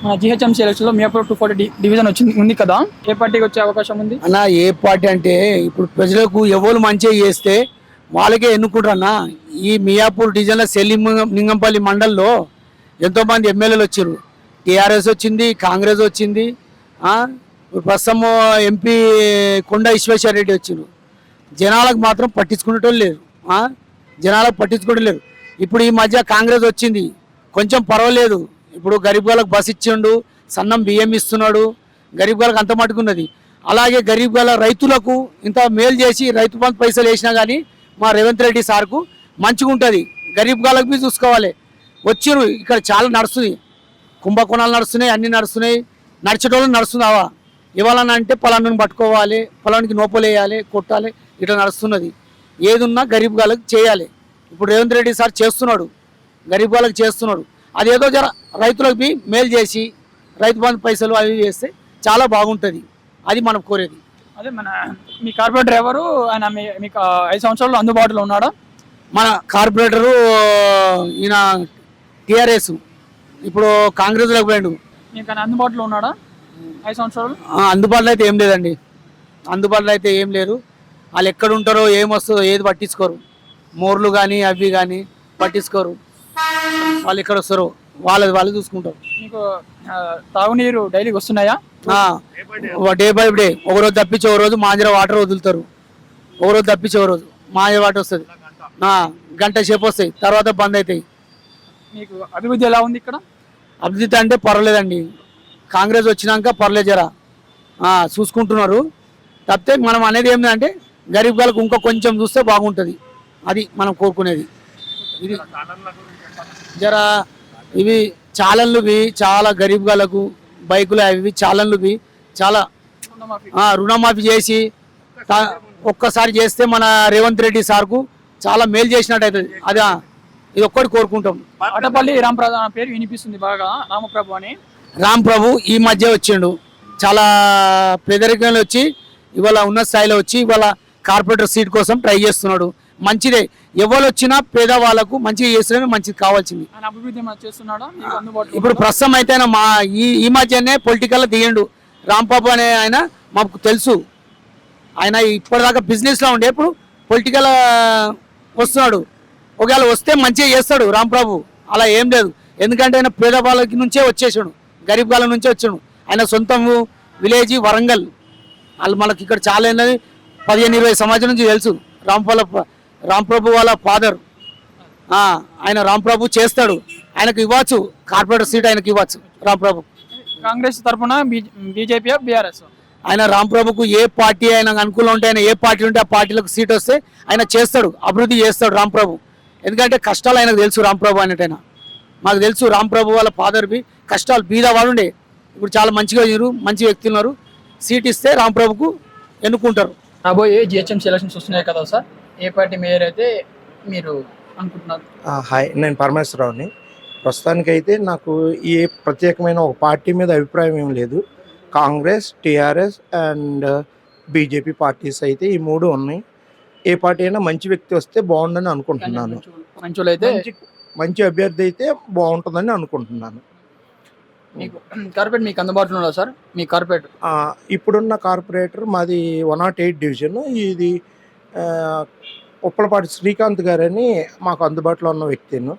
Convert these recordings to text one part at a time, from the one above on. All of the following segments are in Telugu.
మన జిహెచ్ఎంసీ ఎలక్షన్ లో మియాపూర్ 240 డివిజన్ ఉంది కదా, ఏ పార్టీకి వచ్చే అవకాశం ఉంది అన్న? ఏ పార్టీ అంటే ఇప్పుడు ప్రజలకు ఎవరు మంచిగా చేస్తే వాళ్ళకే ఎన్నుకుంటారన్న. ఈ మియాపూర్ డివిజన్లో లింగంపల్లి మండల్లో ఎంతోమంది ఎమ్మెల్యేలు వచ్చారు. టీఆర్ఎస్ వచ్చింది, కాంగ్రెస్ వచ్చింది, ఇప్పుడు ప్రస్తుతం ఎంపీ కొండ విశ్వేశ్వరరెడ్డి వచ్చారు. జనాలకు మాత్రం పట్టించుకునేటోళ్ళు లేరు. జనాలకు పట్టించుకోవడం లేరు. ఇప్పుడు ఈ మధ్య కాంగ్రెస్ వచ్చింది, కొంచెం పర్వాలేదు. ఇప్పుడు గరీబ్ వాళ్ళకి బస్ ఇచ్చిండు, సన్నం బియ్యం ఇస్తున్నాడు, గరీబ్ వాళ్ళకి అంత మటుకున్నది. అలాగే గరీబ్ వాళ్ళ రైతులకు ఇంత మేలు చేసి రైతు బంధు పైసలు వేసినా కానీ మా రేవంత్ రెడ్డి సార్కు మంచిగా ఉంటుంది. గరీబ్ వాళ్ళకి బి చూసుకోవాలి. వచ్చిరు ఇక్కడ చాలా నడుస్తుంది, కుంభకోణాలు నడుస్తున్నాయి, అన్నీ నడుస్తున్నాయి. నడిచేటోళ్ళు నడుస్తున్నావా ఇవ్వాలని అంటే పొలాన్ని పట్టుకోవాలి, పొలానికి నోపలు వేయాలి, కొట్టాలి, ఇట్లా నడుస్తున్నది. ఏదున్నా గరీబ్ వాళ్ళకి చేయాలి. ఇప్పుడు రేవంత్ రెడ్డి సార్ చేస్తున్నాడు, గరీబ్ వాళ్ళకి చేస్తున్నాడు. అదేదో జర రైతులకు బి మేలు చేసి రైతు బంధు పైసలు అవి చేస్తే చాలా బాగుంటుంది. అది మనం కోరేది. అదే మన మీ కార్పొరేటర్ ఎవరు? ఆయన మీకు 5 సంవత్సరాలు అందుబాటులో ఉన్నాడా? మన కార్పొరేటరు ఈయన టీఆర్ఎస్, ఇప్పుడు కాంగ్రెస్లోకి పోయాడు. మీకు ఆయన అందుబాటులో ఉన్నాడా 5 సంవత్సరాలు? అందుబాటులో అయితే ఏం లేదండి, అందుబాటులో అయితే ఏం లేరు. వాళ్ళు ఎక్కడ ఉంటారో ఏమొస్తుందో ఏది పట్టించుకోరు. మోర్లు కానీ అవి కానీ పట్టించుకోరు. వాళ్ళు ఎక్కడ వస్తారో వాళ్ళు చూసుకుంటారు. మీకు తాగునీరు డైలీకి వస్తున్నాయా? డే బై డే, ఒకరోజు తప్పించి ఒక రోజు మాంజర వాటర్ వదులుతారు, ఒకరోజు తప్పించి ఒక రోజు మాంజర వాటర్ వస్తుంది. గంట సేపు వస్తాయి, తర్వాత బంద్ అవుతాయి. మీకు అభివృద్ధి ఎలా ఉంది ఇక్కడ? అభివృద్ధి అంటే పర్వాలేదండి. కాంగ్రెస్ వచ్చినాక పర్లేదు, జరా చూసుకుంటున్నారు. తప్పితే మనం అనేది ఏంటంటే గరీబ్ వాళ్ళకు ఇంకా కొంచెం చూస్తే బాగుంటుంది. అది మనం కోరుకునేది. ఇది జరా ఇవి ఛాలన్లువి చాలా గరీబ్ వాళ్ళకు బైకులు అవి ఛాలన్లువి చాలా రుణమాఫీ చేసి ఒక్కసారి చేస్తే మన రేవంత్ రెడ్డి సార్కు చాలా మేలు చేసినట్టు అవుతుంది. అది ఇది ఒక్కటి కోరుకుంటాం. అటపల్లి రాంప్రభు పేరు వినిపిస్తుంది బాగా, రామప్రభు అని. రాంప్రభు ఈ మధ్య వచ్చిండు, చాలా పేదరికంలో వచ్చి ఇవాళ ఉన్న స్థాయిలో వచ్చి ఇవాళ కార్పొరేటర్ సీట్ కోసం ట్రై చేస్తున్నాడు. మంచిదే, ఎవరు వచ్చినా పేదవాళ్ళకు మంచిగా చేస్తేనే మంచిది కావాల్సింది. ఇప్పుడు ప్రస్తుతం అయితే ఈ మధ్యనే పొలిటికల్ దిగిండు. రాంబాబు అనే ఆయన మాకు తెలుసు, ఆయన ఇప్పటిదాకా బిజినెస్లో ఉండే ఇప్పుడు పొలిటికల్ వస్తున్నాడు. ఒకవేళ వస్తే మంచిగా చేస్తాడు రాంబాబు, అలా ఏం లేదు. ఎందుకంటే ఆయన పేదవాళ్ళకి నుంచే వచ్చేసాడు, గరీబ్ వాళ్ళ నుంచే వచ్చాడు. ఆయన సొంతం విలేజ్ వరంగల్. వాళ్ళు మనకి ఇక్కడ చాలా 15-20 సంవత్సరాల నుంచి తెలుసు. రాంప్రభు వాళ్ళ ఫాదర్ ఆయన. రాంప్రభు చేస్తాడు, ఆయనకు ఇవ్వచ్చు కార్పొరేటర్ సీట్, ఆయనకు ఇవ్వచ్చు రాంప్రభు. కాంగ్రెస్ తరఫున బీజేపీ బీఆర్ఎస్, ఆయన రాంప్రభుకు ఏ పార్టీ ఆయన అనుకూలం ఉంటే, ఆయన ఏ పార్టీ ఉంటే ఆ పార్టీలకు సీట్ వస్తే ఆయన చేస్తాడు, అభివృద్ధి చేస్తాడు రాంప్రభు. ఎందుకంటే కష్టాలు ఆయనకు తెలుసు. రాంప్రభు అనేటైనా మాకు తెలుసు. రాంప్రభు వాళ్ళ ఫాదర్వి కష్టాలు బీద వాళ్ళు ఉండే, ఇప్పుడు చాలా మంచిగా ఉన్నారు, మంచి వ్యక్తులు ఉన్నారు. సీట్ ఇస్తే రాంప్రభుకు ఎన్నుకుంటారు. రాబోయే జిహెచ్ఎంసీ ఎలక్షన్స్ వస్తున్నాయి కదా సార్, ఏ పార్టీ మేయర్ అయితే మీరు అనుకుంటున్నారు? హాయ్, నేను పరమేశ్వరరావుని. ప్రస్తుతానికైతే నాకు ఏ ప్రత్యేకమైన ఒక పార్టీ మీద అభిప్రాయం ఏం లేదు. Congress, TRS and BJP parties అయితే ఈ మూడు ఉన్నాయి. ఏ పార్టీ అయినా మంచి వ్యక్తి వస్తే బాగుందని అనుకుంటున్నాను. మంచి అభ్యర్థి అయితే బాగుంటుందని అనుకుంటున్నాను. కార్పొరేట్ మీకు అందుబాటులో ఉందా సార్? మీ కార్పొరేటర్ ఇప్పుడున్న కార్పొరేటర్ మాది 108 డివిజన్. ఇది ఉప్పలపాటి శ్రీకాంత్ గారని మాకు అందుబాటులో ఉన్న వ్యక్తిను,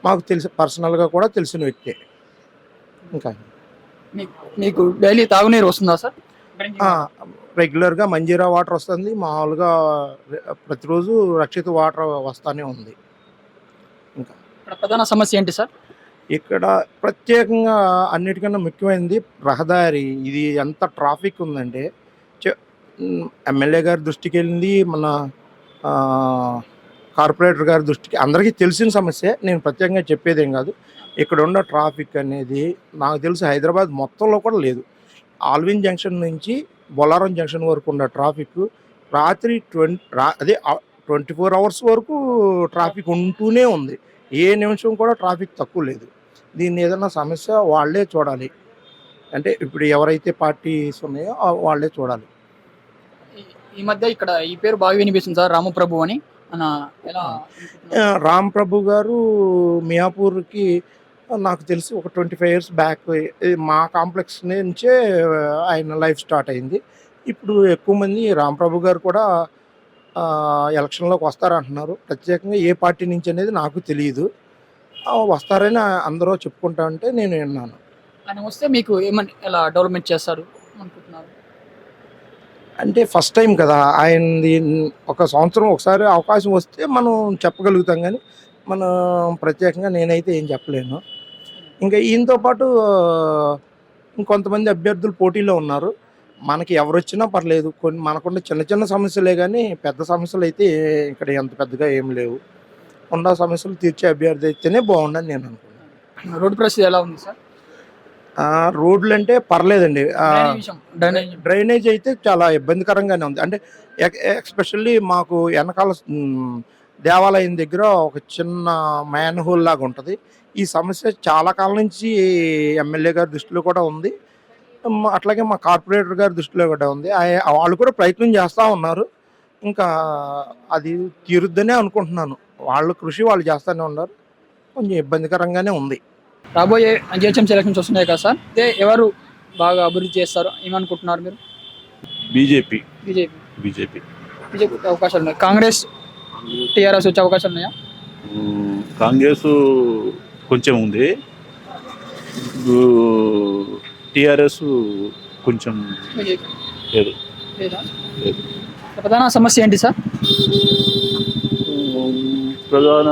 మాకు తెలిసి పర్సనల్గా కూడా తెలిసిన వ్యక్తి. ఇంకా మీకు డైలీ తాగునీరు వస్తుందా సార్? రెగ్యులర్గా మంజీరా వాటర్ వస్తుంది, మామూలుగా ప్రతిరోజు రక్షిత వాటర్ వస్తూనే ఉంది. ఇంకా ప్రధాన సమస్య ఏంటి సార్? ఇక్కడ ప్రత్యేకంగా అన్నిటికన్నా ముఖ్యమైనది రహదారి. ఇది ఎంత ట్రాఫిక్ ఉందంటే ఎమ్మెల్యే గారి దృష్టికి వెళ్ళింది, మన కార్పొరేటర్ గారి దృష్టికి, అందరికీ తెలిసిన సమస్య. నేను ప్రత్యేకంగా చెప్పేదేం కాదు. ఇక్కడ ఉన్న ట్రాఫిక్ అనేది నాకు తెలిసి హైదరాబాద్ మొత్తంలో కూడా లేదు. ఆల్విన్ జంక్షన్ నుంచి బొల్లారం జంక్షన్ వరకు ఉన్న ట్రాఫిక్ రాత్రి 24 అవర్స్ వరకు ట్రాఫిక్ ఉంటూనే ఉంది. ఏ నిమిషం కూడా ట్రాఫిక్ తక్కువ లేదు. దీన్ని ఏదైనా సమస్య వాళ్ళే చూడాలి. అంటే ఇప్పుడు ఎవరైతే పార్టీస్ ఉన్నాయో వాళ్ళే చూడాలి. ఈ మధ్య ఇక్కడ ఈ పేరు బాగా వినిపిస్తుంది సార్, రామప్రభు అని. రాంప్రభు గారు మియాపూర్కి నాకు తెలిసి ఒక 25 ఇయర్స్ బ్యాక్ మా కాంప్లెక్స్ నుంచే ఆయన లైఫ్ స్టార్ట్ అయింది. ఇప్పుడు ఎక్కువ మంది రాంప్రభు గారు కూడా ఎలక్షన్‌లోకి వస్తారంటున్నారు. ప్రత్యేకంగా ఏ పార్టీ నుంచి అనేది నాకు తెలీదు. వస్తారని అందరూ చెప్పుకుంటా ఉంటే నేను విన్నాను. ఆయన వస్తే మీకు ఏమని ఎలా డెవలప్‌మెంట్ చేస్తారు అనుకుంటున్నారు? అంటే ఫస్ట్ టైం కదా! ఆయనది ఒక సంవత్సరం ఒకసారి అవకాశం వస్తే మనం చెప్పగలుగుతాం గానీ, మనం ప్రత్యేకంగా నేనైతే ఏం చెప్పలేను. ఇంకా ఈయనతో పాటు ఇంకొంతమంది అభ్యర్థులు పోటీలో ఉన్నారు. మనకి ఎవరొచ్చినా పర్లేదు. కొన్ని మనకున్న చిన్న చిన్న సమస్యలే గానీ, పెద్ద సమస్యలైతే ఇక్కడ అంత పెద్దగా ఏమి లేవు. ఉన్న సమస్యలు తీర్చే అభ్యర్థి అయితేనే బావుండని నేను అనుకుంటున్నాను. రోడ్డు పరిస్థితి ఎలా ఉంది సార్? రోడ్లంటే పర్లేదండి. డ్రైనేజ్ అయితే చాలా ఇబ్బందికరంగానే ఉంది. అంటే ఎస్పెషల్లీ మాకు వెనకాల దేవాలయం దగ్గర ఒక చిన్న మ్యాన్ హోల్ లాగా ఉంటది. ఈ సమస్య చాలా కాలం నుంచి ఎమ్మెల్యే గారి దృష్టిలో కూడా ఉంది. అట్లాగే మా కార్పొరేటర్ గారి దృష్టిలో కూడా ఉంది. వాళ్ళు కూడా ప్రయత్నం చేస్తా ఉన్నారు. ఇంకా అది తీరుద్దనే అనుకుంటున్నాను. వాళ్ళ కృషి వాళ్ళు చేస్తూనే ఉన్నారు. కొంచెం ఇబ్బందికరంగానే ఉంది. రాబోయే జిహెచ్ఎంసీ ఎలక్షన్స్ వస్తున్నాయి కదా సార్, అయితే ఎవరు బాగా అభివృద్ధి చేస్తారు ఏమనుకుంటున్నారు మీరు? బీజేపీ బీజేపీ బీజేపీ బీజేపీ అవకాశాలు ఉన్నాయి. కాంగ్రెస్ టీఆర్ఎస్ వచ్చే అవకాశాలు ఉన్నాయా? కాంగ్రెస్ కొంచెం ఉంది, టీఆర్ఎస్ కొంచెం బీజేపీ లేదు. లేదా? లేదు. ప్రధాన సమస్య ఏంటి సార్? ప్రధాన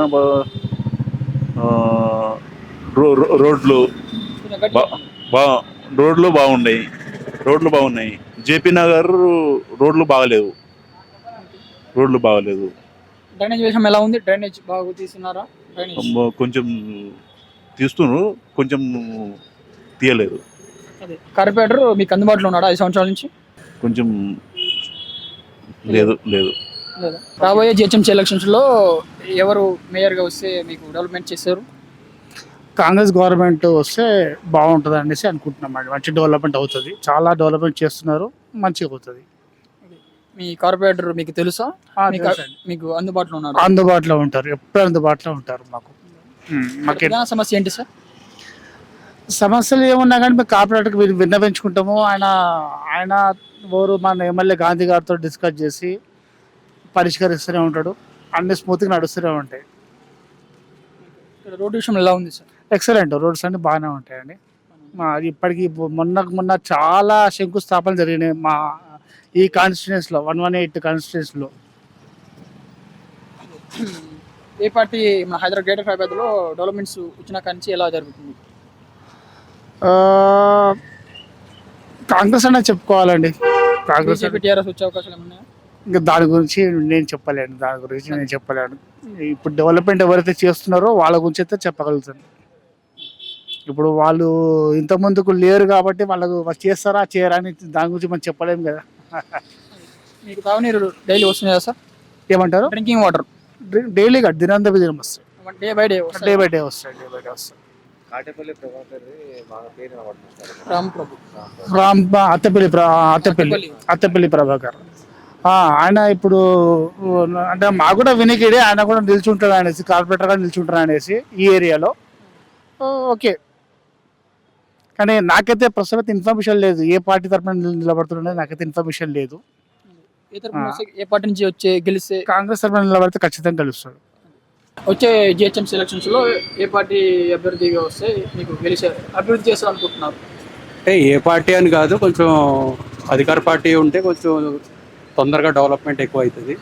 రోడ్లు రోడ్లు బాగున్నాయి. జేపీ నగర్ రోడ్లు బాగలేవు. డ్రైనేజ్ విషయం ఎలా ఉంది? డ్రైనేజ్ బాగా తీస్తున్నారా? కొంచెం తీస్తున్నారు, కొంచెం తీయలేదు. అదే కార్పొరేటర్ మీకు అందుబాటులో ఉన్నాడా 5 సంవత్సరాల నుంచి? కొంచెం లేదు. లేదా? రాబోయే జిహెచ్ఎంసీ ఎలక్షన్స్లో ఎవరు మేయర్గా వస్తే మీకు డెవలప్మెంట్ చేశారు? కాంగ్రెస్ గవర్నమెంట్ వస్తే బాగుంటుంది అనేసి అనుకుంటున్నాం అండి. మంచి డెవలప్మెంట్ అవుతుంది, చాలా డెవలప్మెంట్ చేస్తున్నారు, మంచిగా అవుతుంది. మీ కార్పొరేటర్ మీకు తెలుసా? తెలుసండి. మీకు అందుబాటులో ఉన్నారు? అందుబాటులో ఉంటారు, ఎప్పుడు అందుబాటులో ఉంటారు. మాకు ప్రధాన సమస్య ఏంటి సార్? సమస్యలు ఏమున్నా కానీ మేము కార్పొరేటర్కి విన్నవించుకుంటాము. ఆయన ఎవరు మన ఎమ్మెల్యే గాంధీ గారితో డిస్కస్ చేసి పరిష్కరిస్తూనే ఉంటాడు. అన్ని స్మూత్గా నడుస్తూనే ఉంటాయి. రోడ్డు విషయం ఎలా ఉంది సార్? ఎక్సలెంట్, రోడ్స్ అన్ని బాగానే ఉంటాయండి. ఇప్పటికి మొన్న చాలా శంకుస్థాపనలు జరిగినాయి మా ఈ కాన్స్టిట్యుయెన్సీలో, 118 కాన్స్టిట్యుయెన్సీలో. ఏ పార్టీ మన గ్రేటర్ హైదరాబాద్లో డెవలప్మెంట్స్ వచ్చిన కానీ ఎలా జరుగుతుంది? కాంగ్రెస్ అనే చెప్పుకోవాలండి. కాంగ్రెస్ టీఆర్ఎస్ వచ్చే అవకాశాలు ఏమన్నాయా? ఇంకా దాని గురించి నేను చెప్పలేను. ఇప్పుడు డెవలప్మెంట్ ఎవరైతే చేస్తున్నారో వాళ్ళ గురించి అయితే చెప్పగలుగుతాను. ఇప్పుడు వాళ్ళు ఇంతకుముందుకు లేరు కాబట్టి వాళ్ళకు చేస్తారా చేయరా అని దాని గురించి మనం చెప్పలేము కదా. మీకు తాగునీరు డైలీ వస్తున్నాయా సార్? ఏమంటారు? డ్రింకింగ్ వాటర్ డైలీగా దినం వస్తాయి, డే బై డే వస్తాయి. అత్తపల్లి ప్రభాకర్ ఆయన ఇప్పుడు అంటే మాకు కూడా వినికిడే, ఆయన కూడా నిల్చుంటాడు అనేసి, కార్పొరేటర్గా నిల్చుంటాడు అనేసి ఈ ఏరియాలో. ఓకే, కానీ నాకైతే ప్రస్తుతం ఇన్ఫర్మేషన్ లేదు. ఏ పార్టీ తరఫున నిలబడుతుండే నాకైతే ఇన్ఫర్మేషన్ లేదు. ఏ పార్టీ నుంచి వచ్చే గెలిస్తే? కాంగ్రెస్ తరఫున నిలబడితే ఖచ్చితంగా గెలుస్తాడు. వచ్చే జిహెచ్ఎంసీ ఎలక్షన్స్లో ఏ పార్టీ అభ్యర్థిగా వస్తే మీకు గెలిచే అభివృద్ధి చేస్తారు అనుకుంటున్నారు? అంటే ఏ పార్టీ అని కాదు, కొంచెం అధికార పార్టీ ఉంటే కొంచెం తొందరగా డెవలప్మెంట్ ఎక్కువ అవుతుంది.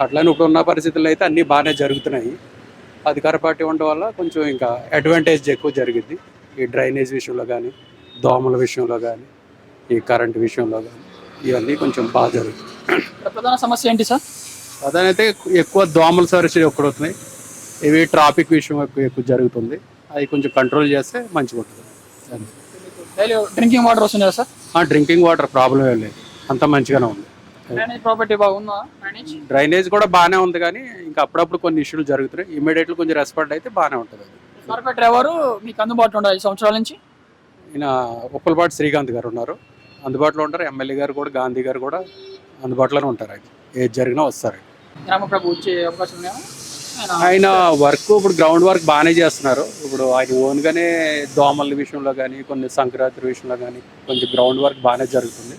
అట్లనే ఇప్పుడు ఉన్న పరిస్థితుల్లో అయితే అన్నీ బాగానే జరుగుతున్నాయి. అధికార పార్టీ ఉండడం వల్ల కొంచెం ఇంకా అడ్వాంటేజ్ ఎక్కువ జరిగింది. ఈ డ్రైనేజ్ విషయంలో కానీ, దోమల విషయంలో కానీ, ఈ కరెంట్ విషయంలో కానీ ఇవన్నీ కొంచెం బాగా జరుగుతుంది. ప్రధాన సమస్య ఏంటి సార్? అదనైతే ఎక్కువ దోమల సమస్యలు ఎక్కువ అవుతున్నాయి. ఇవి ట్రాఫిక్ విషయం ఎక్కువ జరుగుతుంది. అవి కొంచెం కంట్రోల్ చేస్తే మంచిగా ఉంటుంది. డ్రింకింగ్ వాటర్ వస్తున్నాయా సార్? డ్రింకింగ్ వాటర్ ప్రాబ్లం ఏం లేదు, అంతా మంచిగానే ఉంది. ప్రాపర్టీ బాగుందా? డ్రైనేజ్ కూడా బాగానే ఉంది, కానీ ఇంకా అప్పుడప్పుడు కొన్ని ఇష్యూలు జరుగుతున్నాయి. ఇమీడియట్లీ కొంచెం రెస్పాండ్ అయితే బాగానే ఉంటుంది. కార్పొరేటర్ ఎవరు మీకు అందుబాటులో ఉన్నారు 5 సంవత్సరాల నుంచి? ఈయన ఉప్పలపాటి శ్రీకాంత్ గారు ఉన్నారు, అందుబాటులో ఉంటారు. ఎమ్మెల్యే గారు కూడా, గాంధీ గారు కూడా అందుబాటులోనే ఉంటారు. ఏది జరిగినా వస్తారు. గ్రామ ప్రభు వచ్చే అవకాశం ఉన్నాయా? ఆయన వర్క్ ఇప్పుడు గ్రౌండ్ వర్క్ బాగానే చేస్తున్నారు. ఇప్పుడు ఆయన ఓన్గానే దోమల విషయంలో కానీ కొన్ని సంక్రాంతి విషయంలో కానీ కొంచెం గ్రౌండ్ వర్క్ బాగానే జరుగుతుంది.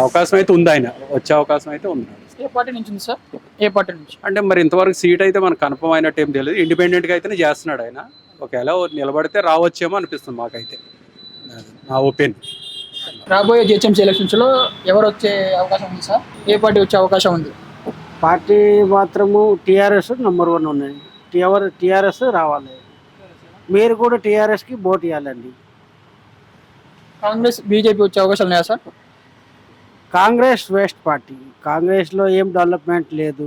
అవకాశం అయితే ఉంది, ఆయన వచ్చే అవకాశం అయితే ఉంది. ఏ పార్టీ నుంచి ఉంది సార్? ఏ పార్టీ నుంచి? అంటే మరి ఇంతవరకు సీట్ అయితే మనకు కన్ఫర్మ్ అయినట్టు ఏం తెలియదు. ఇండిపెండెంట్గా అయితేనే చేస్తున్నాడు ఆయన. ఒకవేళ నిలబడితే రావచ్చేమో అనిపిస్తుంది మాకైతే, నా ఒపీనియన్. రాబోయే జిహెచ్ఎంసీ ఎలక్షన్స్లో ఎవరు వచ్చే అవకాశం ఉంది సార్? ఏ పార్టీ వచ్చే అవకాశం ఉంది? పార్టీ మాత్రము టీఆర్ఎస్ నెంబర్ 1 ఉన్నాయి. టీఆర్ఎస్ రావాలి. మీరు కూడా టీఆర్ఎస్కి ఓటు ఇవ్వాలండి. కాంగ్రెస్ బీజేపీ వచ్చే అవకాశాలు ఉన్నాయా సార్? Congress waste party. కాంగ్రెస్లో ఏం డెవలప్మెంట్ లేదు.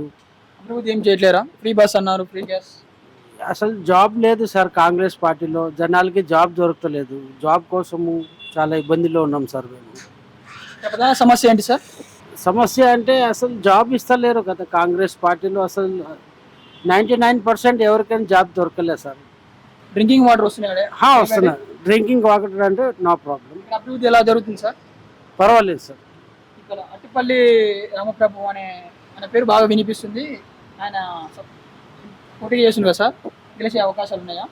అభివృద్ధి ఏం చేయట్లేరా? ఫ్రీ బస్ అన్నారు, ఫ్రీ గ్యాస్. అసలు జాబ్ లేదు సార్ కాంగ్రెస్ పార్టీలో. జనాలకి జాబ్ దొరకలేదు. జాబ్ కోసము చాలా ఇబ్బందిలో ఉన్నాం సార్ మేము. ప్రధాన సమస్య ఏంటి సార్? సమస్య అంటే అసలు జాబ్ ఇస్తలేరు కదా కాంగ్రెస్ పార్టీలో. అసలు 99% ఎవరికైనా జాబ్ దొరకలేదు సార్. డ్రింకింగ్ వాటర్ వస్తున్నాయి. వస్తున్నారు. డ్రింకింగ్ వాటర్ అంటే నో ప్రాబ్లం. అభివృద్ధి ఎలా జరుగుతుంది సార్? పర్వాలేదు సార్. ఇక్కడ అట్టిపల్లి రామప్రభు ఆయన పేరు బాగా వినిపిస్తుంది. ఆయన పోటీ చేస్తుంది కదా సార్, గెలిచే అవకాశాలు ఉన్నాయా?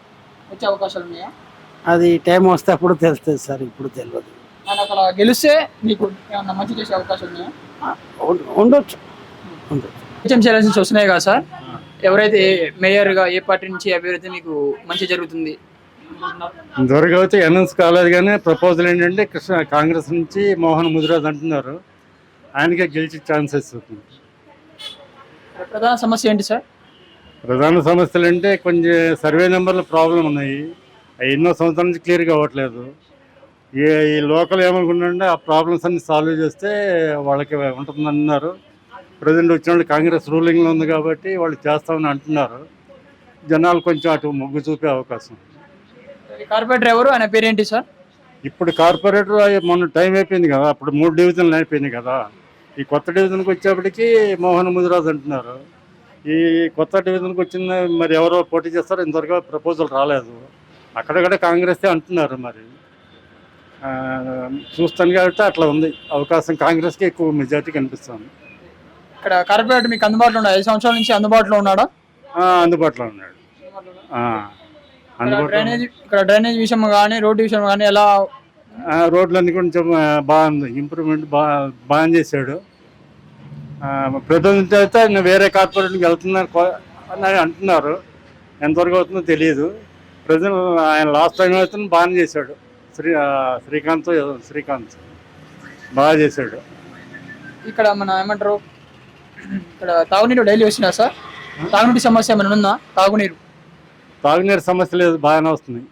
వచ్చే అవకాశాలు ఉన్నాయా? అది టైం వస్తే అప్పుడు తెలుస్తుంది సార్, ఇప్పుడు తెలియదు. ఆయన అక్కడ గెలిస్తే మీకు ఏమన్నా మంచి చేసే అవకాశాలు ఉన్నాయా? ఉండొచ్చు. జిహెచ్ఎంసీ ఎలక్షన్స్ వస్తున్నాయి కదా సార్, ఎవరైతే మేయర్గా ఏ పార్టీ నుంచి అభివృద్ధి మీకు మంచి జరుగుతుంది? ఇంతవరకు అయితే అనౌన్స్ కాలేదు, కానీ ప్రపోజల్ ఏంటంటే కాంగ్రెస్ నుంచి మోహన్ ముదిరాజ్ అంటున్నారు. ఆయనకే గెలిచే ఛాన్సెస్ ఉంది. ప్రధాన సమస్య ఏంటి సార్? ప్రధాన సమస్యలు అంటే కొంచెం సర్వే నెంబర్ల ప్రాబ్లం ఉన్నాయి. అవి ఎన్నో సంవత్సరాల నుంచి క్లియర్గా అవ్వట్లేదు. ఈ లోకల్ ఏమనుకుంటుంటే ఆ ప్రాబ్లమ్స్ అన్ని సాల్వ్ చేస్తే వాళ్ళకి ఉంటుందన్నారు. ప్రజెంట్ వచ్చిన వాళ్ళు కాంగ్రెస్ రూలింగ్లో ఉంది కాబట్టి వాళ్ళు చేస్తామని అంటున్నారు. జనాలు కొంచెం అటు మొగ్గు చూపే అవకాశం. కార్పొరేటర్ ఎవరు, ఆయన పేరేంటి సార్? ఇప్పుడు కార్పొరేటర్ మొన్న టైం అయిపోయింది కదా, అప్పుడు 3 డివిజన్లు అయిపోయినాయి కదా. ఈ కొత్త డివిజన్కి వచ్చేప్పటికి మోహన్ ముదిరాజ్ అంటున్నారు. ఈ కొత్త డివిజన్కి వచ్చిన మరి ఎవరో పోటీ చేస్తారో ఇంతవరకు ప్రపోజల్ రాలేదు. అక్కడక్కడ కాంగ్రెస్ అంటున్నారు. మరి చూస్తాను కాబట్టి అట్లా ఉంది అవకాశం. కాంగ్రెస్కి ఎక్కువ మెజార్టీ కనిపిస్తుంది. ఇక్కడ కార్పొరేటర్ మీకు అందుబాటులో ఉన్నాడు? 5 సంవత్సరాల నుంచి అందుబాటులో ఉన్నాడా? అందుబాటులో ఉన్నాడు. ఇక్కడ డ్రైనేజ్ విషయం కానీ రోడ్డు విషయం కానీ ఎలా? రోడ్లన్నీ కొంచెం బాగుంది, ఇంప్రూవ్మెంట్ బాగా చేశాడు. ప్రజెంట్ అయితే వేరే కార్పొరేట్కి వెళ్తున్నారు అని అంటున్నారు. ఎంతవరకు అవుతుందో తెలియదు. ప్రజెంట్ ఆయన లాస్ట్ టైం అయితే బాగా చేశాడు. శ్రీకాంత్ బాగా చేశాడు. ఇక్కడ మన ఏమంటారు, ఇక్కడ తాగునీరు డైలీ వస్తున్నా సార్? తాగునీటి సమస్య ఏమైనా ఉందా? తాగునీరు సమస్య లేదు, బాగానే వస్తున్నాయి.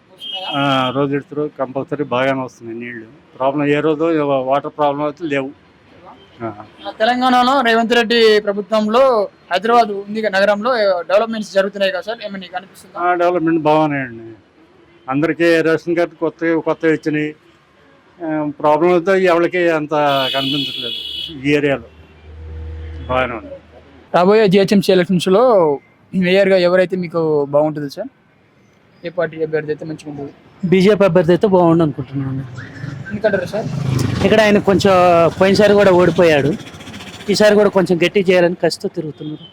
రోజు ఇడుతురు కంపల్సరీ బాగానే వస్తున్నాయి నీళ్లు. ప్రాబ్లం ఏ రోజు వాటర్ ప్రాబ్లం అయితే లేవు. తెలంగాణలో రేవంత్ రెడ్డి ప్రభుత్వంలో హైదరాబాద్ ఉంది నగరంలో డెవలప్మెంట్స్ జరుగుతున్నాయి కదా సార్, ఏమన్నా కనిపిస్తుంది? డెవలప్మెంట్ బాగున్నాయండి. అందరికీ రేషన్ కార్డు కొత్త ఇచ్చినాయి. ప్రాబ్లం అయితే ఎవరికి అంత కనిపించట్లేదు ఈ ఏరియాలో. బాగానే ఉంది. రాబోయే జిహెచ్ఎంసీ ఎలక్షన్స్లో మేయర్గా ఎవరైతే మీకు బాగుంటుంది సార్? ఏ పార్టీ అభ్యర్థి అయితే మంచిగా ఉంటుంది? బీజేపీ అభ్యర్థి అయితే బాగుండు అనుకుంటున్నాను. ఎందుకంటారు సార్? ఇక్కడ ఆయన కొంచెం పోయినసారి కూడా ఓడిపోయాడు. ఈసారి కూడా కొంచెం గట్టి చేయాలని కసితో తిరుగుతున్నారు.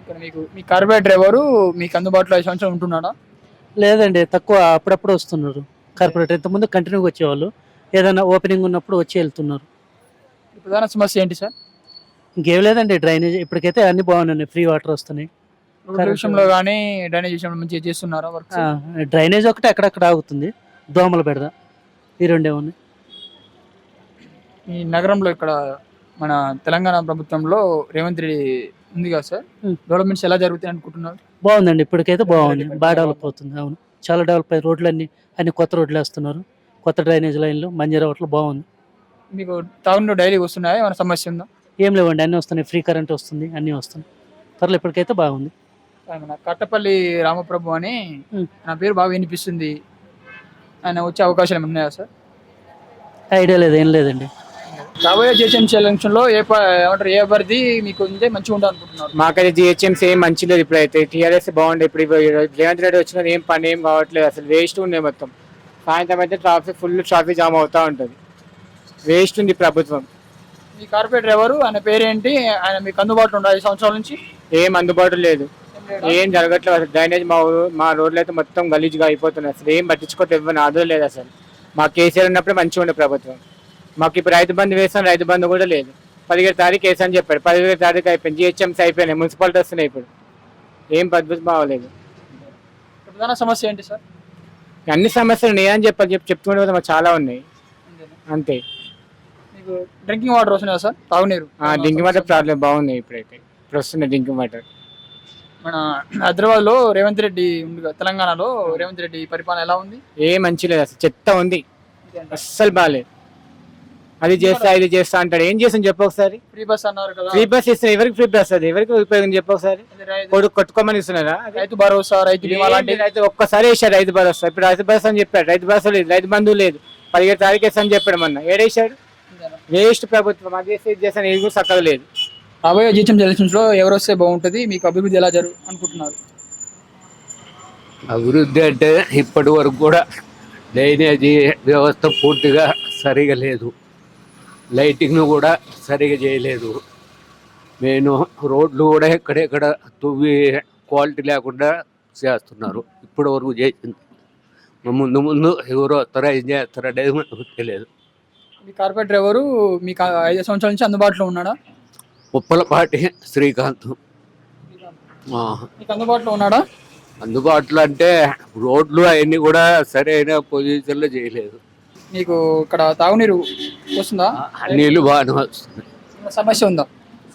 ఇక్కడ మీ కార్పొరేటర్ ఎవరు మీకు అందుబాటులో 5 సంవత్సరాలు ఉంటున్నాడా? లేదండి, తక్కువ. అప్పుడప్పుడు వస్తున్నారు కార్పొరేటర్. ఇంతకుముందు కంటిన్యూగా వచ్చేవాళ్ళు, ఏదైనా ఓపెనింగ్ ఉన్నప్పుడు వచ్చి వెళ్తున్నారు. ప్రధాన సమస్య ఏంటి సార్? ఇంకేం లేదండి, డ్రైనేజ్ ఇప్పటికైతే అన్ని బాగున్నాయి. ఫ్రీ వాటర్ వస్తున్నాయి. రోడ్ల విషయంలో కానీ డ్రైనేజ్ విషయంలో మంచిగా చేస్తున్నారా వర్క్? డ్రైనేజ్ ఒకటి అక్కడక్కడ ఆగుతుంది, దోమల బెడద, ఈ రెండే ఉన్నాయి. ఈ నగరంలో ఇక్కడ మన తెలంగాణ ప్రభుత్వంలో రేవంత్ రెడ్డి ఉంది కదా సార్, డెవలప్మెంట్స్ ఎలా జరుగుతాయి అనుకుంటున్నారు? బాగుందండి, ఇప్పటికైతే బాగుంది, బాగా డెవలప్ అవుతుంది. అవును, చాలా డెవలప్ అయ్యి అన్ని కొత్త రోడ్లు వేస్తున్నారు, కొత్త డ్రైనేజ్ లైన్లు, మంజీరా వాటర్ బాగుంది. మీకు తాగునీరు డైలీ వస్తున్నాయా? ఏమైనా సమస్య ఉందా? ఏం లేవండి, అన్నీ వస్తున్నాయి. ఫ్రీ కరెంట్ వస్తుంది, అన్నీ వస్తున్నాయి. పర్లేదు, ఇప్పటికైతే బాగుంది. కట్టపల్లి రామప్రభు అని నా పేరు బాగా వినిపిస్తుంది, ఆయన వచ్చే అవకాశాలు ఉన్నాయా సార్? ఐడియా లేదు, ఏం లేదండి. రాబోయే జిహెచ్ఎంసీ ఎలక్షన్లో ఏ అభ్యర్థి మీకు ఉంటే మంచిగా ఉంటుంది అనుకుంటున్నారు? మాకైతే జిహెచ్ఎంసీ ఏం మంచి లేదు. ఇప్పుడైతే టీఆర్ఎస్ బాగుండే. ఇప్పుడు రేవంత్ రెడ్డి వచ్చినది ఏం పని ఏం కావట్లేదు, అసలు వేస్ట్ ఉంది మొత్తం. సాయంత్రం అయితే ఫుల్ ట్రాఫిక్ జామ్ అవుతూ ఉంటుంది. వేస్ట్ ఉంది ప్రభుత్వం. మీ కార్పొరేటర్ ఎవరు, ఆయన పేరేంటి? ఆయన మీకు అందుబాటులో ఉండే 5 సంవత్సరాల నుంచి? ఏం అందుబాటు లేదు. ఏం జరగట్లేదు అసలు. డ్రైనేజ్ మా రోడ్లు అయితే మొత్తం గలీజ్గా అయిపోతున్నాయి. అసలు ఏం పట్టించుకోవట్లేదు, ఇవ్వని ఆదరణ లేదు అసలు. మా కేసీఆర్ ఉన్నప్పుడే మంచిగా ఉండే ప్రభుత్వం. మాకు ఇప్పుడు రైతు బంధు వేస్తాం, రైతు బంధు కూడా లేదు. 17 తారీఖు వేసని చెప్పాడు, 17 తారీఖు అయిపోయింది. జిహెచ్ఎంసీ అయిపోయినాయి, మున్సిపాలిటీ వస్తున్నాయి. ఇప్పుడు ఏం పద్ధతి బాగోలేదు. ప్రధాన సమస్య ఏంటి సార్? అన్ని సమస్యలు నేనని చెప్పుకునే మాకు చాలా ఉన్నాయి అంతే. మీకు డ్రింకింగ్ వాటర్ వస్తున్నాయా సార్? తాగునీరు డ్రింకింగ్ వాటర్ ప్రాబ్లం బాగున్నాయి ఇప్పుడైతే. ఇప్పుడు వస్తున్నాయి డ్రింకింగ్ వాటర్. మన హైదరాబాద్లో రేవంత్ రెడ్డి ఉంది కదా, తెలంగాణలో రేవంత్ రెడ్డి పరిపాలన ఎలా ఉంది? ఏ మంచి లేదు అసలు, చెత్త ఉంది, అస్సలు బాగాలేదు. అది చేస్తా ఇది చేస్తా అంటాడు, ఏం చేస్తాను చెప్పు ఒకసారి. ఫ్రీ బస్ అన్నారు కదా, ఫ్రీ బస్ ఇస్తే ఎవరికి ఫ్రీ బస్, అది ఎవరికి ఉపయోగం చెప్పు ఒకసారి. కొట్టుకోమని ఇస్తున్నారా? రైతు భరోసా, రైతు బీమా లాంటి రైతు ఒక్కసారి వేసాడు రైతు భరోసా. ఇప్పుడు రైతు భరోసా అని చెప్పాడు, రైతు భరోసా లేదు, రైతు బంధువు లేదు. 17 తారీఖు వేస్తాను చెప్పాడు, మొన్న ఏడేసాడు. వేస్ట్ ప్రభుత్వం, అది చేస్తే ఇది చేస్తాను, ఇది కూడా చక్కగా లేదు. రాబోయే జీహెచ్ఎంసీ ఎలక్షన్స్ లో ఎవరు వస్తే బాగుంటుంది? మీకు అభివృద్ధి ఎలా అనుకుంటున్నారు? అభివృద్ధి అంటే ఇప్పటి వరకు కూడా డ్రైనేజీ వ్యవస్థ పూర్తిగా సరిగా లేదు, లైటింగ్ను కూడా సరిగా చేయలేదు. మెయిన్ రోడ్లు కూడా ఎక్కడెక్కడ తువ్వి క్వాలిటీ లేకుండా చేస్తున్నారు. ఇప్పటి వరకు చేసింది. ముందు ముందు ఎవరు వస్తారా ఏం చేస్తారా అనేది మనకు తెలియదు. మీ కార్పొరేటర్ ఎవరు మీకు 5 సంవత్సరాల నుంచి అందుబాటులో ఉన్నాడా? ఉప్పలపాటి శ్రీకాంత్. మీకు అందుబాటులో ఉన్నాడా? అందుబాటులో అంటే రోడ్లు అవన్నీ కూడా సరైన పొజిషన్లో చేయలేదు. మీకు ఇక్కడ తాగునీరు వస్తుందా? నీళ్ళు బాగానే వస్తున్నాయి. సమస్య ఉందా?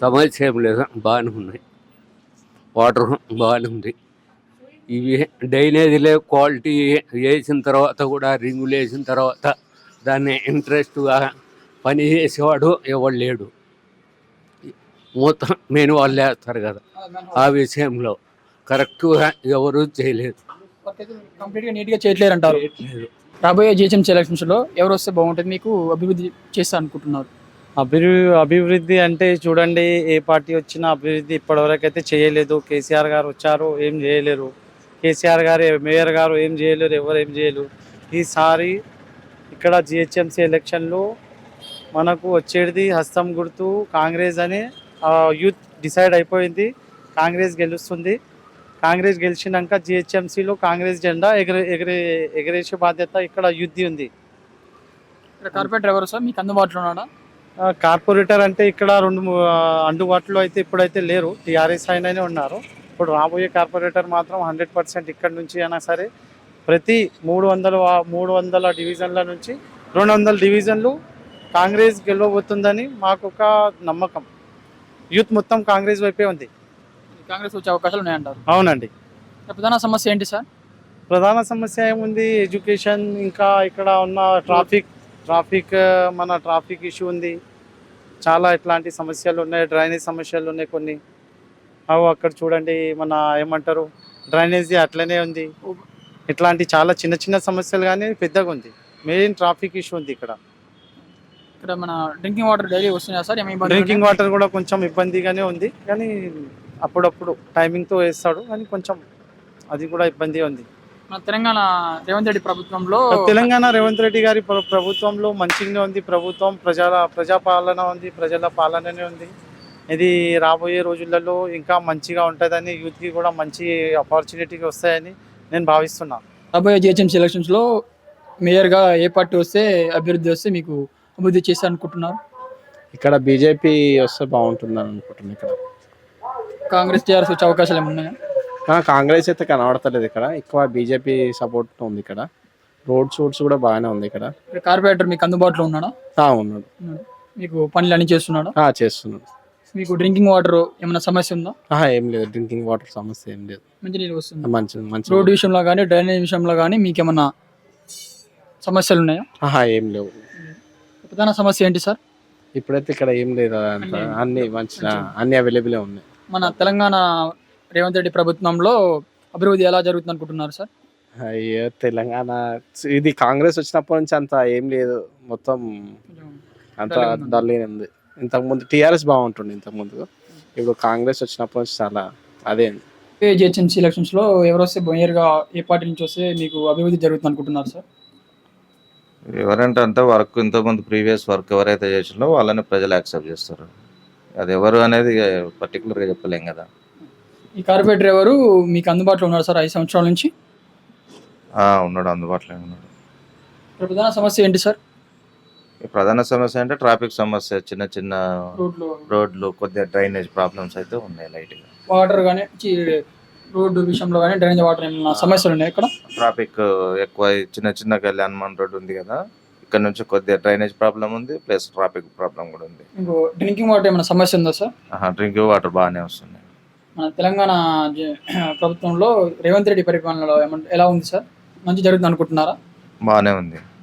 సమస్య ఏం లేదు, బాగానే ఉన్నాయి. వాటర్ బాగానే ఉంది. ఇవి డ్రైనేజీలే క్వాలిటీ వేసిన తర్వాత కూడా, రింగులు వేసిన తర్వాత దాన్ని ఇంట్రెస్ట్గా పని చేసేవాడు ఎవడు లేడు. మొత్తం మెయిన్ వాళ్ళు వేస్తారు కదా, ఆ విషయంలో కరెక్ట్గా ఎవరు చేయలేదు. కంప్లీట్గా నీట్గా చేయట్లేరు అంటారు. రాబోయే జీహెచ్ఎంసీ ఎలక్షన్స్ లో ఎవరు వస్తే బాగుంటుంది? మీకు అభివృద్ధి చేస్తా అనుకుంటున్నారు? అభివృద్ధి అంటే చూడండి, ఏ పార్టీ వచ్చినా అభివృద్ధి ఇప్పటివరకు అయితే చేయలేదు. కేసీఆర్ గారు వచ్చారు, ఏం చేయలేరు. కేసీఆర్ గారు మేయర్ గారు ఏం చేయలేరు, ఎవరు ఏం చేయలేరు. ఈసారి ఇక్కడ జిహెచ్ఎంసీ ఎలక్షన్లో మనకు వచ్చేది హస్తం గుర్తు కాంగ్రెస్ అని యూత్ డిసైడ్ అయిపోయింది. కాంగ్రెస్ గెలుస్తుంది. కాంగ్రెస్ గెలిచినాక జిహెచ్ఎంసీలో కాంగ్రెస్ జెండా ఎగరేసే బాధ్యత ఇక్కడ యూత్ ఉంది. ఇక్కడ కార్పొరేటర్ ఎవరు సార్ మీకు అందుబాటులో ఉన్నాడా? కార్పొరేటర్ అంటే ఇక్కడ అందుబాటులో అయితే ఇప్పుడైతే లేరు, టీఆర్ఎస్ అయిననే ఉన్నారు. ఇప్పుడు రాబోయే కార్పొరేటర్ మాత్రం 100% ఇక్కడ నుంచి అయినా సరే ప్రతి 300 డివిజన్ల నుంచి 200 డివిజన్లు కాంగ్రెస్ గెలవబోతుందని మాకు ఒక నమ్మకం. యూత్ మొత్తం కాంగ్రెస్ వైపే ఉంది. కాంగ్రెస్ వచ్చే అవకాశాలు ఉన్నాయంటారు? అవునండి. ప్రధాన సమస్య ఏంటి సార్? ప్రధాన సమస్య ఏముంది, ఎడ్యుకేషన్, ఇంకా ఇక్కడ ఉన్న ట్రాఫిక్ మన ట్రాఫిక్ ఇష్యూ ఉంది. చాలా ఇట్లాంటి సమస్యలు ఉన్నాయి. డ్రైనేజ్ సమస్యలు ఉన్నాయి కొన్ని. అక్కడ చూడండి, మన ఏమంటారు డ్రైనేజీ అట్లనే ఉంది. ఇట్లాంటి చాలా చిన్న చిన్న సమస్యలు కానీ పెద్దగా ఉంది. మెయిన్ ట్రాఫిక్ ఇష్యూ ఉంది ఇక్కడ. ఇక్కడ మన డ్రింకింగ్ వాటర్ డైలీ వస్తున్నాయా సార్? డ్రింకింగ్ వాటర్ కూడా కొంచెం ఇబ్బందిగానే ఉంది, కానీ అప్పుడప్పుడు టైమింగ్తో వేస్తాడు, కానీ కొంచెం అది కూడా ఇబ్బంది ఉంది. మన తెలంగాణ రేవంత్ రెడ్డి ప్రభుత్వంలో తెలంగాణ రేవంత్ రెడ్డి గారి ప్రభుత్వంలో మంచిగానే ఉంది. ప్రభుత్వం ప్రజాపాలన ఉంది, ప్రజల పాలననే ఉంది. ఇది రాబోయే రోజులలో ఇంకా మంచిగా ఉంటుందని, యూత్కి కూడా మంచి ఆపర్చునిటీకి వస్తాయని నేను భావిస్తున్నాను. రాబోయే జిహెచ్ఎంసీ ఎలక్షన్స్ లో మేయర్గా ఏ పార్టీ వస్తే అభివృద్ధి వస్తే మీకు అభివృద్ధి చేస్తా అనుకుంటున్నారు? ఇక్కడ బీజేపీ వస్తే బాగుంటుందని అనుకుంటున్నాను. ఇక్కడ కాంగ్రెస్ టీఆర్ఎస్ వచ్చే అవకాశాలు ఏమున్నాయా? కాంగ్రెస్ అయితే కనబడతలేదు, ఇక్కడ ఎక్కువ బీజేపీ సపోర్ట్ ఉంది. ఇక్కడ రోడ్స్ కూడా బాగానే ఉంది. ఇక్కడ కార్పొరేటర్ మీకు అందుబాటులో ఉన్నాడా? ఉన్నాడు. మీకు పనులు అన్ని చేస్తున్నాడా? చేస్తున్నాడు. మీకు డ్రింకింగ్ వాటర్ ఏమైనా సమస్య ఉందా? ఏం లేదు, డ్రింకింగ్ వాటర్ సమస్య ఏం లేదు. మంచి నీళ్ళు వస్తుంది. మంచి రోడ్డు విషయంలో కానీ డ్రైనేజ్ విషయంలో కానీ మీకు ఏమన్నా సమస్యలు ఉన్నాయా? ఏం లేవు. ప్రధాన సమస్య ఏంటి సార్? ఇప్పుడైతే ఇక్కడ ఏం లేదు, అన్ని అన్ని అవైలబుల్ ఉన్నాయి. మన తెలంగాణ రేవంత్ రెడ్డి ప్రభుత్వంలో అభివృద్ధి ఎలా జరుగుతుంది అనుకుంటున్నారు సార్? అయ్యో, తెలంగాణ ఇది కాంగ్రెస్ వచ్చినప్పటి నుంచి అంత ఏం లేదు, మొత్తం అంత డల్ ఉంది. ఇంతకుముందు టీఆర్ఎస్ బాగుంటుండే ఇంతకుముందు, ఇప్పుడు కాంగ్రెస్ వచ్చినప్పటి నుంచి చాలా అదే. జిహెచ్ఎంసీ ఎలక్షన్స్ లో ఎవరు వస్తే మేయర్గా ఏ పార్టీ నుంచి వస్తే మీకు అభివృద్ధి జరుగుతుంది అనుకుంటున్నారు సార్? ఎవరంటే అంటే వర్క్ ఇంతకుముందు ప్రీవియస్ వర్క్ ఎవరైతే చేసినో వాళ్ళని ప్రజలు యాక్సెప్ట్ చేస్తారు. అది ఎవరు అనేది పర్టికులర్గా చెప్పలేం కదా. ఈ కార్పొరేటర్ ఎవరు మీకు అందుబాటులో ఉన్నారు సార్ 5 సంవత్సరాల నుంచి? ఉన్నాడు, అందుబాటులో ఉన్నాడు. ఇక్కడ ప్రధాన సమస్య ఏంటి సార్? ఈ ప్రధాన సమస్య అంటే ట్రాఫిక్ సమస్య, చిన్న చిన్న రోడ్లు, రోడ్లు, కొద్దిగా డ్రైనేజ్ ప్రాబ్లమ్స్ అయితే ఉన్నాయి లైట్గా. వాటర్ కానీ రోడ్డు విషయంలో కానీ డ్రైనేజ్ వాటర్ ఏమైనా సమస్యలు ఉన్నాయి ఇక్కడ? ట్రాఫిక్ ఎక్కువ, చిన్న చిన్న హనుమాన్ రోడ్ ఉంది కదా, ఇక్కడ నుంచి కొద్దిగా డ్రైనేజ్ ప్రాబ్లం ఉంది, ప్లస్ ట్రాఫిక్ ప్రాబ్లం కూడా ఉంది. మీకు డ్రింకింగ్ వాటర్ ఏమైనా సమస్య ఉందా సార్? డ్రింకింగ్ వాటర్ బాగానే వస్తుంది. మన తెలంగాణ ప్రభుత్వంలో రేవంత్ రెడ్డి పరిపాలనలో ఎలా ఉంది సార్? మంచి జరుగుతుంది అనుకుంటున్నారా? బాగానే ఉంది.